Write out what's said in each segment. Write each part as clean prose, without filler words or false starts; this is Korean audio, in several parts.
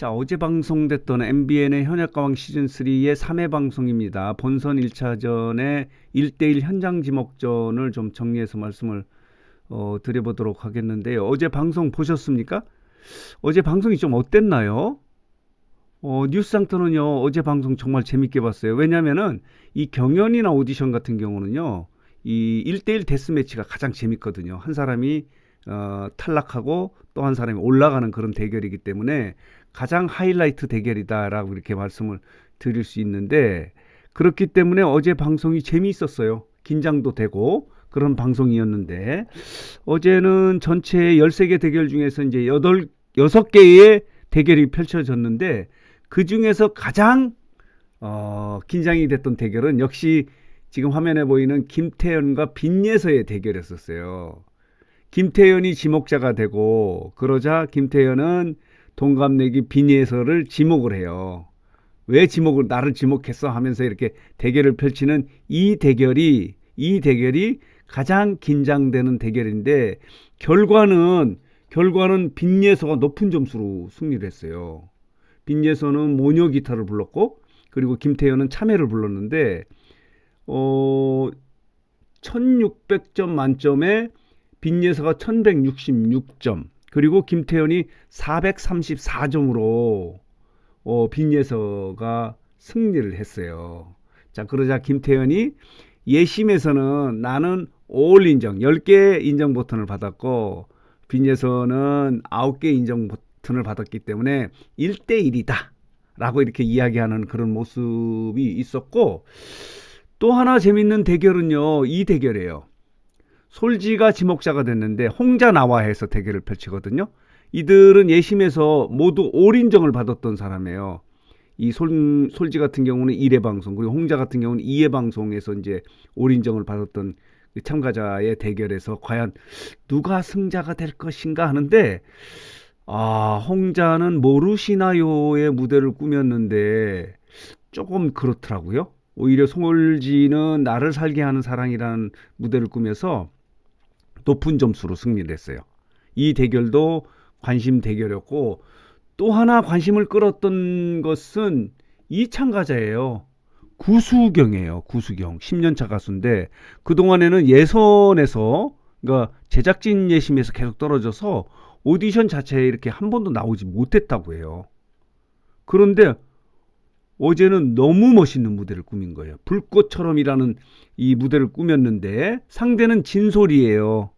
자, 어제 방송됐던 MBN의 현역가왕 시즌3의 3회 방송입니다. 본선 1차전의 1대1 현장 지목전을 좀 정리해서 말씀을 드려보도록 하겠는데요. 어제 방송 보셨습니까? 어제 방송이 좀 어땠나요? 뉴스상터는요, 어제 방송 정말 재밌게 봤어요. 왜냐면은 이 경연이나 오디션 같은 경우는요, 이 1대1 데스매치가 가장 재밌거든요. 한 사람이 탈락하고 또 한 사람이 올라가는 그런 대결이기 때문에 가장 하이라이트 대결이다라고 이렇게 말씀을 드릴 수 있는데, 그렇기 때문에 어제 방송이 재미있었어요. 긴장도 되고 그런 방송이었는데, 어제는 전체 13개 대결 중에서 이제 6개의 대결이 펼쳐졌는데, 그 중에서 가장 긴장이 됐던 대결은 역시 지금 화면에 보이는 김태현과 빈예서의 대결이었었어요. 김태현이 지목자가 되고, 그러자 김태현은 동갑내기 빈예서를 지목을 해요. 왜 나를 지목했어 하면서 이렇게 대결을 펼치는 이 대결이 가장 긴장되는 대결인데, 결과는 빈예서가 높은 점수로 승리를 했어요. 빈예서는 모녀 기타를 불렀고, 그리고 김태현은 참여를 불렀는데 1600점 만점에 빈예서가 1166점, 그리고 김태현이 434점으로 빈예서가 승리를 했어요. 자, 그러자 김태현이 예심에서는 나는 올 인정 10개 인정 버튼을 받았고, 빈예서는 9개 인정 버튼을 받았기 때문에 1대1이다 라고 이렇게 이야기하는 그런 모습이 있었고, 또 하나 재밌는 대결은요, 이 대결이에요. 솔지가 지목자가 됐는데 홍자 나와해서 대결을 펼치거든요. 이들은 예심에서 모두 올 인정을 받았던 사람이에요. 이 솔지 같은 경우는 1회 방송, 그리고 홍자 같은 경우는 2회 방송에서 이제 올 인정을 받았던 참가자의 대결에서 과연 누가 승자가 될 것인가 하는데, 홍자는 모르시나요의 무대를 꾸몄는데 조금 그렇더라고요. 오히려 솔지는 나를 살게 하는 사랑이라는 무대를 꾸며서 높은 점수로 승리를 했어요. 이 대결도 관심 대결이었고, 또 하나 관심을 끌었던 것은 이 참가자예요. 구수경이에요. 구수경. 10년차 가수인데 그동안에는 예선에서, 그러니까 제작진 예심에서 계속 떨어져서 오디션 자체에 이렇게 한 번도 나오지 못했다고 해요. 그런데 어제는 너무 멋있는 무대를 꾸민 거예요. 불꽃처럼이라는 이 무대를 꾸몄는데, 상대는 진솔이에요.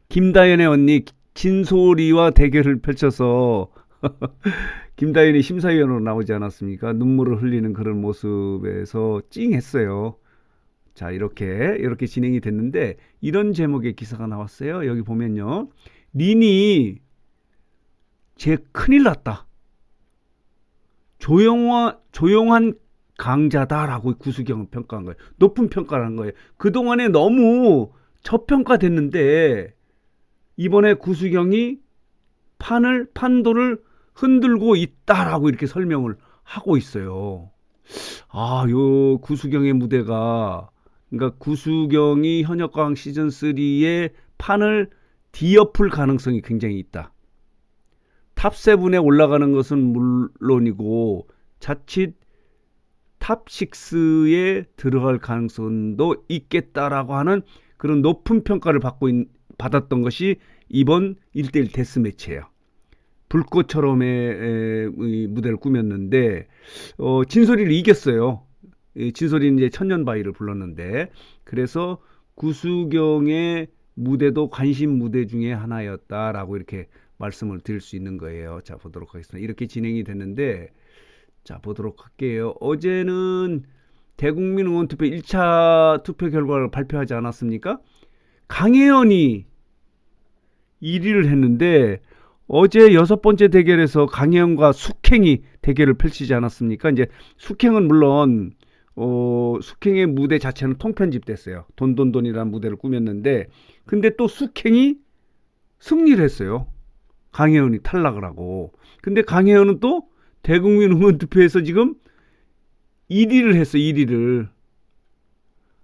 김다연의 언니 진솔이와 대결을 펼쳐서 김다연이 심사위원으로 나오지 않았습니까? 눈물을 흘리는 그런 모습에서 찡했어요. 자, 이렇게 진행이 됐는데, 이런 제목의 기사가 나왔어요. 여기 보면요, 린이 쟤 큰일 났다, 조용한 강자다라고 구수경은 평가한 거예요. 높은 평가를 한 거예요. 그동안에 너무 저평가됐는데 이번에 구수경이 판도를 흔들고 있다라고 이렇게 설명을 하고 있어요. 요 구수경의 무대가, 그러니까 구수경이 현역가왕 시즌3의 판을 뒤엎을 가능성이 굉장히 있다. 탑7에 올라가는 것은 물론이고 자칫 탑6에 들어갈 가능성도 있겠다라고 하는 그런 높은 평가를 받았던 것이 이번 1대1 데스매치예요. 불꽃처럼의 무대를 꾸몄는데 진솔이를 이겼어요. 진솔이는 이제 천년바위를 불렀는데, 그래서 구수경의 무대도 관심 무대 중에 하나였다라고 이렇게 말씀을 드릴 수 있는 거예요. 자, 보도록 하겠습니다. 이렇게 진행이 됐는데, 자, 보도록 할게요. 어제는 대국민 의원투표 1차 투표 결과를 발표하지 않았습니까? 강혜연이 1위를 했는데, 어제 6번째 대결에서 강혜연과 숙행이 대결을 펼치지 않았습니까? 이제 숙행은 물론 숙행의 무대 자체는 통편집됐어요. 돈돈돈이라는 무대를 꾸몄는데, 근데 또 숙행이 승리를 했어요. 강혜연이 탈락을 하고. 근데 강혜연은 또 대국민 의원투표에서 지금 1위를 했어, 1위를.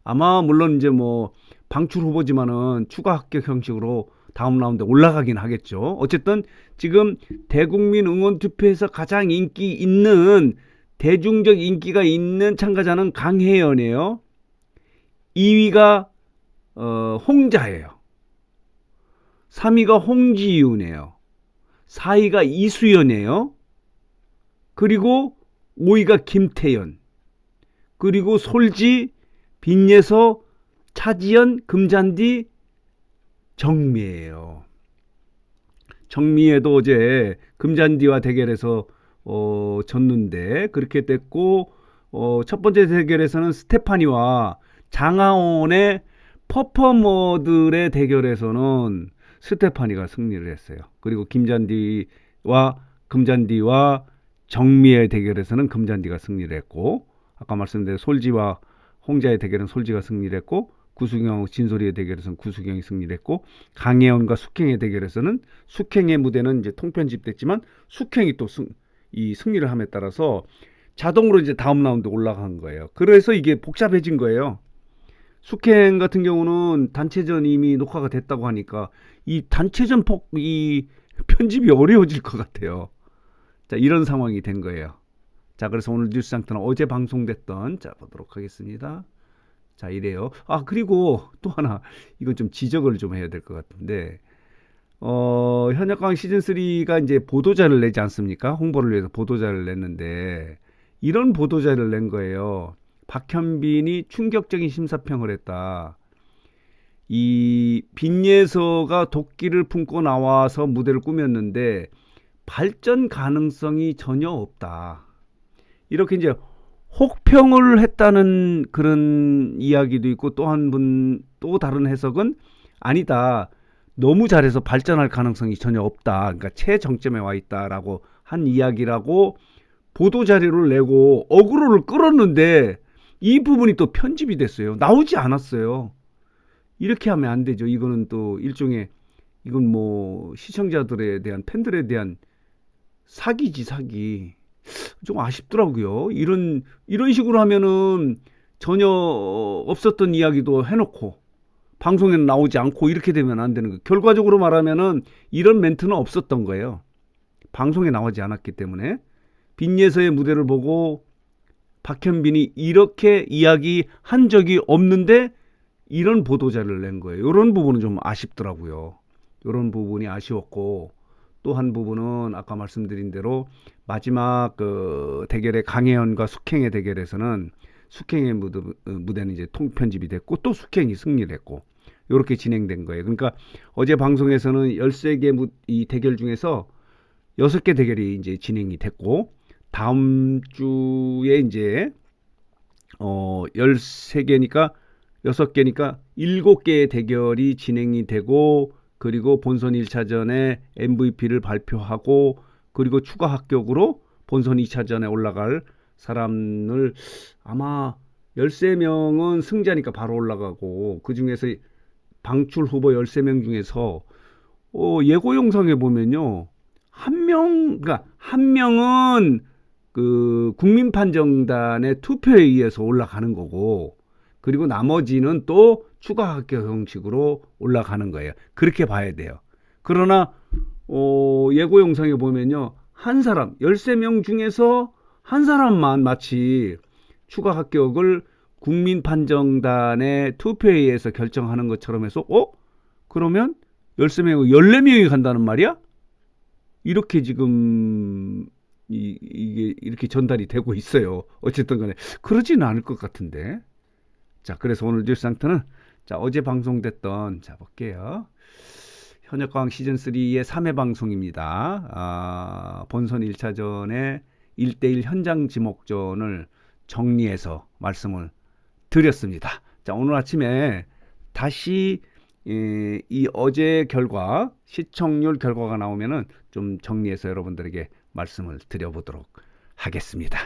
아마 물론 이제 뭐 방출 후보지만은 추가 합격 형식으로 다음 라운드에 올라가긴 하겠죠. 어쨌든 지금 대국민 응원 투표에서 가장 인기 있는 대중적 인기가 있는 참가자는 강혜연이에요. 2위가 홍자예요. 3위가 홍지윤이에요. 4위가 이수연이에요. 그리고 5위가 김태연. 그리고 솔지, 빈예서, 차지연, 금잔디, 정미예요. 정미애도 어제 금잔디와 대결해서 졌는데 그렇게 됐고, 첫 번째 대결에서는 스테파니와 장하온의 퍼포머들의 대결에서는 스테파니가 승리를 했어요. 그리고 금잔디와 정미의 대결에서는 금잔디가 승리를 했고, 아까 말씀드린 솔지와 홍자의 대결은 솔지가 승리를 했고, 구수경, 진솔이의 대결에서는 구수경이 승리를 했고, 강혜원과 숙행의 대결에서는 숙행의 무대는 이제 통편집됐지만 숙행이 또 승리를 함에 따라서 자동으로 이제 다음 라운드 올라간 거예요. 그래서 이게 복잡해진 거예요. 숙행 같은 경우는 단체전 이미 녹화가 됐다고 하니까 이 단체전 이 편집이 어려워질 것 같아요. 자, 이런 상황이 된 거예요. 자, 그래서 오늘 뉴스 상태는 어제 방송됐던, 자, 보도록 하겠습니다. 자, 이래요. 아, 그리고 또 하나, 이건 좀 지적을 좀 해야 될 것 같은데, 현역강 시즌3가 이제 보도자를 내지 않습니까? 홍보를 위해서 보도자를 냈는데, 이런 보도자를 낸 거예요. 박현빈이 충격적인 심사평을 했다. 이 빈예서가 도끼를 품고 나와서 무대를 꾸몄는데 발전 가능성이 전혀 없다. 이렇게 이제 혹평을 했다는 그런 이야기도 있고, 또 다른 해석은 아니다. 너무 잘해서 발전할 가능성이 전혀 없다. 그러니까 최정점에 와 있다라고 한 이야기라고 보도 자료를 내고 어그로를 끌었는데 이 부분이 또 편집이 됐어요. 나오지 않았어요. 이렇게 하면 안 되죠. 이거는 또 일종의, 이건 뭐 시청자들에 대한, 팬들에 대한 사기지, 사기. 좀 아쉽더라고요. 이런 식으로 하면은 전혀 없었던 이야기도 해놓고 방송에는 나오지 않고 이렇게 되면 안 되는 거예요. 결과적으로 말하면은 이런 멘트는 없었던 거예요. 방송에 나오지 않았기 때문에. 빈예서의 무대를 보고 박현빈이 이렇게 이야기한 적이 없는데 이런 보도자를 낸 거예요. 이런 부분은 좀 아쉽더라고요. 이런 부분이 아쉬웠고, 또 한 부분은 아까 말씀드린 대로 마지막 그 대결의 강혜연과 숙행의 대결에서는 숙행의 무대는 이제 통편집이 됐고 또 숙행이 승리를 했고, 이렇게 진행된 거예요. 그러니까 어제 방송에서는 13개 이 대결 중에서 6개 대결이 이제 진행이 됐고, 다음 주에 이제 13개니까 6개니까 7개의 대결이 진행이 되고, 그리고 본선 1차전에 MVP를 발표하고, 그리고 추가 합격으로 본선 2차전에 올라갈 사람을 아마 13명은 승자니까 바로 올라가고, 그 중에서 방출 후보 13명 중에서 예고 영상에 보면요, 그러니까 한 명은 그 국민판정단의 투표에 의해서 올라가는 거고, 그리고 나머지는 또 추가 합격 형식으로 올라가는 거예요. 그렇게 봐야 돼요. 그러나 예고 영상에 보면요, 한 사람, 13명 중에서 한 사람만 마치 추가 합격을 국민판정단의 투표에 의해서 결정하는 것처럼 해서 그러면 13명이 14명이 간다는 말이야? 이렇게 지금 이게 이렇게 전달이 되고 있어요. 어쨌든 간에 그러지는 않을 것 같은데. 자, 그래서 오늘 뉴스 상태는, 자, 어제 방송됐던, 자, 볼게요. 현역강 시즌3의 3회 방송입니다. 본선 1차전의 1대1 현장 지목전을 정리해서 말씀을 드렸습니다. 자, 오늘 아침에 다시 이 어제 결과, 시청률 결과가 나오면은 좀 정리해서 여러분들에게 말씀을 드려보도록 하겠습니다.